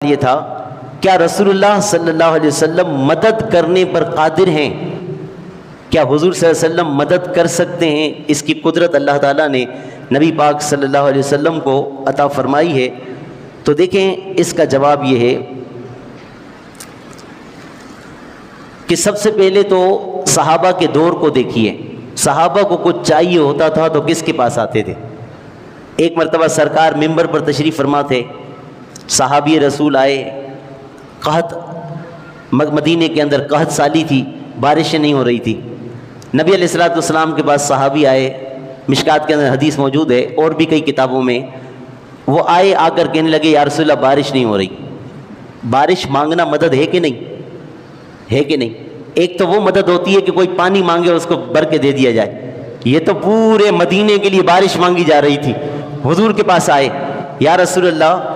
یہ تھا کیا رسول اللہ صلی اللہ علیہ وسلم مدد کرنے پر قادر ہیں؟ کیا حضور صلی اللہ علیہ وسلم مدد کر سکتے ہیں؟ اس کی قدرت اللہ تعالیٰ نے نبی پاک صلی اللہ علیہ وسلم کو عطا فرمائی ہے۔ تو دیکھیں اس کا جواب یہ ہے کہ سب سے پہلے تو صحابہ کے دور کو دیکھیے۔ صحابہ کو کچھ چاہیے ہوتا تھا تو کس کے پاس آتے تھے؟ ایک مرتبہ سرکار منبر پر تشریف فرما تھے، صحابی رسول آئے، قحط مدینے کے اندر قحط سالی تھی، بارشیں نہیں ہو رہی تھی۔ نبی علیہ الصلوۃ والسلام کے پاس صحابی آئے، مشکات کے اندر حدیث موجود ہے اور بھی کئی کتابوں میں، وہ آئے، آ کر کہنے لگے یا رسول اللہ بارش نہیں ہو رہی۔ بارش مانگنا مدد ہے کہ نہیں؟ ہے کہ نہیں؟ ایک تو وہ مدد ہوتی ہے کہ کوئی پانی مانگے اس کو بھر کے دے دیا جائے، یہ تو پورے مدینے کے لیے بارش مانگی جا رہی تھی۔ حضور کے پاس آئے، یا رسول اللہ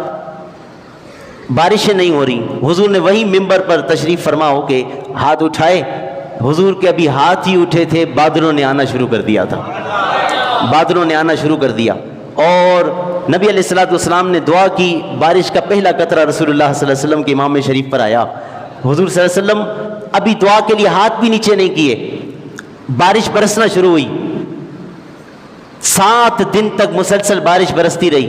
بارشیں نہیں ہو رہی۔ حضور نے وہی منبر پر تشریف فرما ہو کے ہاتھ اٹھائے، حضور کے ابھی ہاتھ ہی اٹھے تھے، بادلوں نے آنا شروع کر دیا تھا، بادلوں نے آنا شروع کر دیا، اور نبی علیہ الصلوۃ والسلام نے دعا کی، بارش کا پہلا قطرہ رسول اللہ صلی اللہ علیہ وسلم کے امام شریف پر آیا۔ حضور صلی اللہ علیہ وسلم ابھی دعا کے لیے ہاتھ بھی نیچے نہیں کیے، بارش برسنا شروع ہوئی۔ 7 دن تک مسلسل بارش برستی رہی۔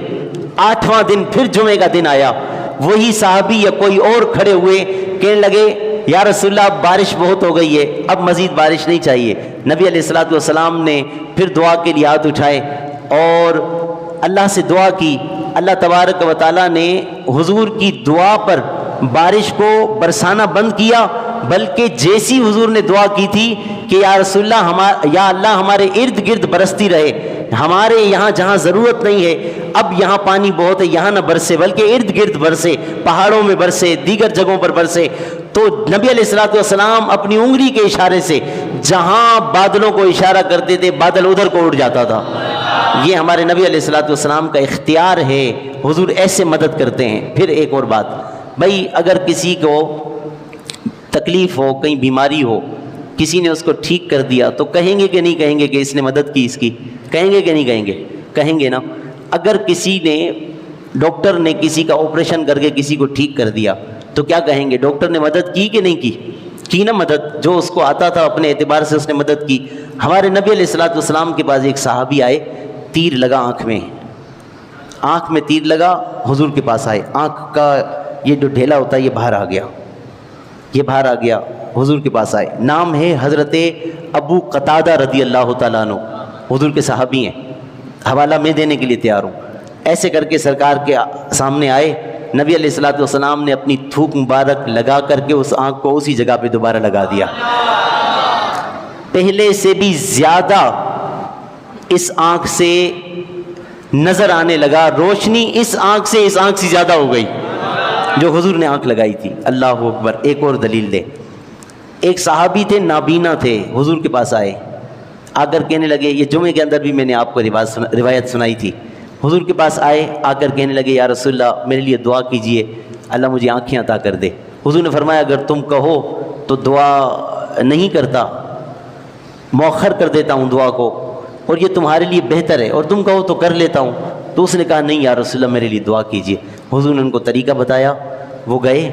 8واں دن پھر جمعے کا دن آیا، وہی صحابی یا کوئی اور کھڑے ہوئے، کہنے لگے یا رسول اللہ اب بارش بہت ہو گئی ہے، اب مزید بارش نہیں چاہیے۔ نبی علیہ الصلوۃ والسلام نے پھر دعا کے لیے ہاتھ اٹھائے اور اللہ سے دعا کی۔ اللہ تبارک و تعالیٰ نے حضور کی دعا پر بارش کو برسانا بند کیا، بلکہ جیسی حضور نے دعا کی تھی کہ یا رسول اللہ یا اللہ ہمارے ارد گرد برستی رہے، ہمارے یہاں جہاں ضرورت نہیں ہے اب یہاں پانی بہت ہے، یہاں نہ برسے بلکہ ارد گرد برسے، پہاڑوں میں برسے، دیگر جگہوں پر برسے۔ تو نبی علیہ الصلوۃ والسلام اپنی انگلی کے اشارے سے جہاں بادلوں کو اشارہ کرتے تھے بادل ادھر کو اڑ جاتا تھا۔ یہ ہمارے نبی علیہ الصلوۃ والسلام کا اختیار ہے، حضور ایسے مدد کرتے ہیں۔ پھر ایک اور بات، بھائی اگر کسی کو تکلیف ہو، کہیں بیماری ہو، کسی نے اس کو ٹھیک کر دیا تو کہیں گے کہ نہیں کہیں گے کہ اس نے مدد کی اس کی؟ کہیں گے کہ نہیں کہیں گے؟ کہیں گے نا۔ اگر کسی نے، ڈاکٹر نے کسی کا آپریشن کر کے کسی کو ٹھیک کر دیا تو کیا کہیں گے؟ ڈاکٹر نے مدد کی کہ نہیں کی؟ کی نا مدد، جو اس کو آتا تھا اپنے اعتبار سے اس نے مدد کی۔ ہمارے نبی علیہ الصلوۃ والسلام کے پاس ایک صحابی آئے، تیر لگا آنکھ میں تیر لگا، حضور کے پاس آئے، آنکھ کا یہ جو ڈھیلا ہوتا ہے یہ باہر آ گیا، یہ باہر آ گیا، حضور کے پاس آئے۔ نام ہے حضرت ابو قتادہ رضی اللہ تعالیٰ عنہ، حضور کے صحابی ہیں، حوالہ میں دینے کے لیے تیار ہوں۔ ایسے کر کے سرکار کے سامنے آئے، نبی علیہ الصلوۃ والسلام نے اپنی تھوک مبارک لگا کر کے اس آنکھ کو اسی جگہ پہ دوبارہ لگا دیا۔ پہلے سے بھی زیادہ اس آنکھ سے نظر آنے لگا، روشنی اس آنکھ سے زیادہ ہو گئی جو حضور نے آنکھ لگائی تھی۔ اللہ اکبر۔ ایک اور دلیل دے، ایک صحابی تھے، نابینا تھے، حضور کے پاس آئے، آ کر کہنے لگے، یہ جمعے کے اندر بھی میں نے آپ کو روایت سنائی تھی، حضور کے پاس آئے، آ کر کہنے لگے یا رسول اللہ میرے لیے دعا کیجئے، اللہ مجھے آنکھیں عطا کر دے۔ حضور نے فرمایا اگر تم کہو تو دعا نہیں کرتا، مؤخر کر دیتا ہوں دعا کو، اور یہ تمہارے لیے بہتر ہے، اور تم کہو تو کر لیتا ہوں۔ تو اس نے کہا نہیں یا رسول اللہ میرے لیے دعا کیجئے۔ حضور نے ان کو طریقہ بتایا، وہ گئے،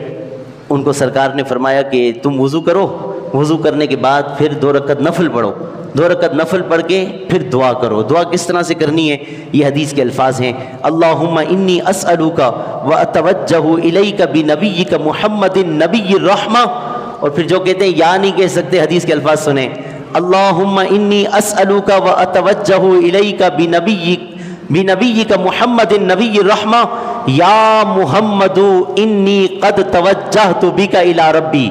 ان کو سرکار نے فرمایا کہ تم وضو کرو، وضو کرنے کے بعد پھر 2 رکعت نفل پڑھو، 2 رکعت نفل پڑھ کے پھر دعا کرو۔ دعا کس طرح سے کرنی ہے؟ یہ حدیث کے الفاظ ہیں، اللہم انی اسألک واتوجہ الیک بنبیک محمد نبی الرحمہ، اور پھر جو کہتے ہیں یا نہیں کہہ سکتے، حدیث کے الفاظ سنیں، اللہم انی اسألک واتوجہ الیک بنبیک محمد نبی الرحمہ یا محمد انی قد توجہت بک الی ربی،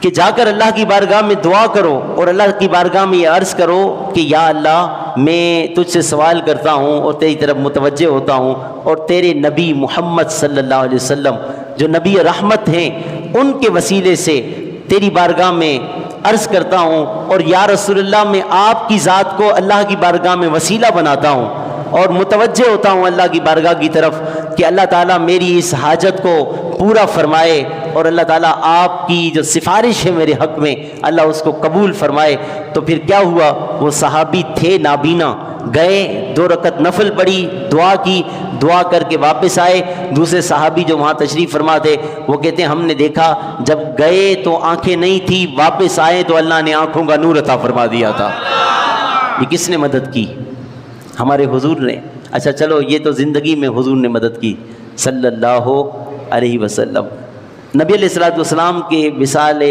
کہ جا کر اللہ کی بارگاہ میں دعا کرو اور اللہ کی بارگاہ میں یہ عرض کرو کہ یا اللہ میں تجھ سے سوال کرتا ہوں اور تیری طرف متوجہ ہوتا ہوں، اور تیرے نبی محمد صلی اللہ علیہ وسلم جو نبی رحمت ہیں ان کے وسیلے سے تیری بارگاہ میں عرض کرتا ہوں، اور یا رسول اللہ میں آپ کی ذات کو اللہ کی بارگاہ میں وسیلہ بناتا ہوں اور متوجہ ہوتا ہوں اللہ کی بارگاہ کی طرف کہ اللہ تعالیٰ میری اس حاجت کو پورا فرمائے اور اللہ تعالیٰ آپ کی جو سفارش ہے میرے حق میں اللہ اس کو قبول فرمائے۔ تو پھر کیا ہوا، وہ صحابی تھے نابینا، گئے 2 رکعت نفل پڑھی، دعا کی، دعا کر کے واپس آئے۔ دوسرے صحابی جو وہاں تشریف فرما تھے وہ کہتے ہیں ہم نے دیکھا جب گئے تو آنکھیں نہیں تھی، واپس آئے تو اللہ نے آنکھوں کا نور عطا فرما دیا تھا۔ یہ کس نے مدد کی؟ ہمارے حضور نے۔ اچھا چلو یہ تو زندگی میں حضور نے مدد کی صلی اللہ علیہ وسلم۔ نبی علیہ الصلوۃ والسلام کے وصال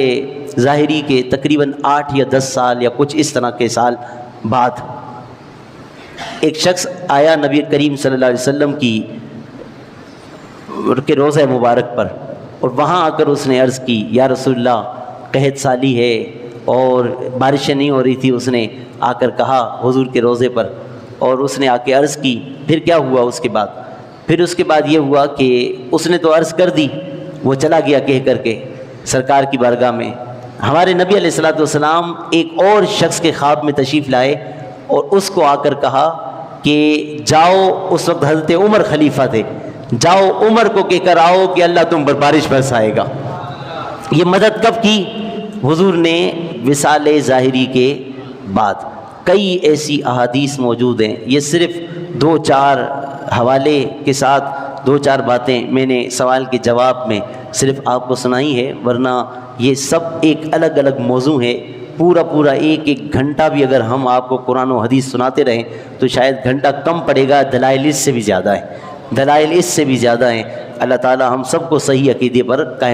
ظاہری کے تقریباً 8 یا 10 سال یا کچھ اس طرح کے سال بعد ایک شخص آیا نبی کریم صلی اللہ علیہ وسلم کے روضہ مبارک پر، اور وہاں آ کر اس نے عرض کی یا رسول اللہ قحط سالی ہے اور بارشیں نہیں ہو رہی تھی۔ اس نے آ کر کہا حضور کے روضے پر، اور اس نے آ کے عرض کی۔ پھر کیا ہوا اس کے بعد؟ پھر اس کے بعد یہ ہوا کہ اس نے تو عرض کر دی، وہ چلا گیا کہہ کر کے سرکار کی بارگاہ میں۔ ہمارے نبی علیہ الصلوۃ والسلام ایک اور شخص کے خواب میں تشریف لائے اور اس کو آ کر کہا کہ جاؤ، اس وقت حضرت عمر خلیفہ تھے، جاؤ عمر کو کہہ کر آؤ کہ اللہ تم پر بارش برسائے گا۔ یہ مدد کب کی؟ حضور نے وصال ظاہری کے بعد۔ کئی ایسی احادیث موجود ہیں، یہ صرف 2-4 حوالے کے ساتھ 2-4 باتیں میں نے سوال کے جواب میں صرف آپ کو سنائی ہے، ورنہ یہ سب ایک الگ الگ موضوع ہے۔ پورا ایک گھنٹہ بھی اگر ہم آپ کو قرآن و حدیث سناتے رہیں تو شاید گھنٹہ کم پڑے گا، دلائل اس سے بھی زیادہ ہیں، دلائل اس سے بھی زیادہ ہیں۔ اللہ تعالی ہم سب کو صحیح عقیدے پر قائم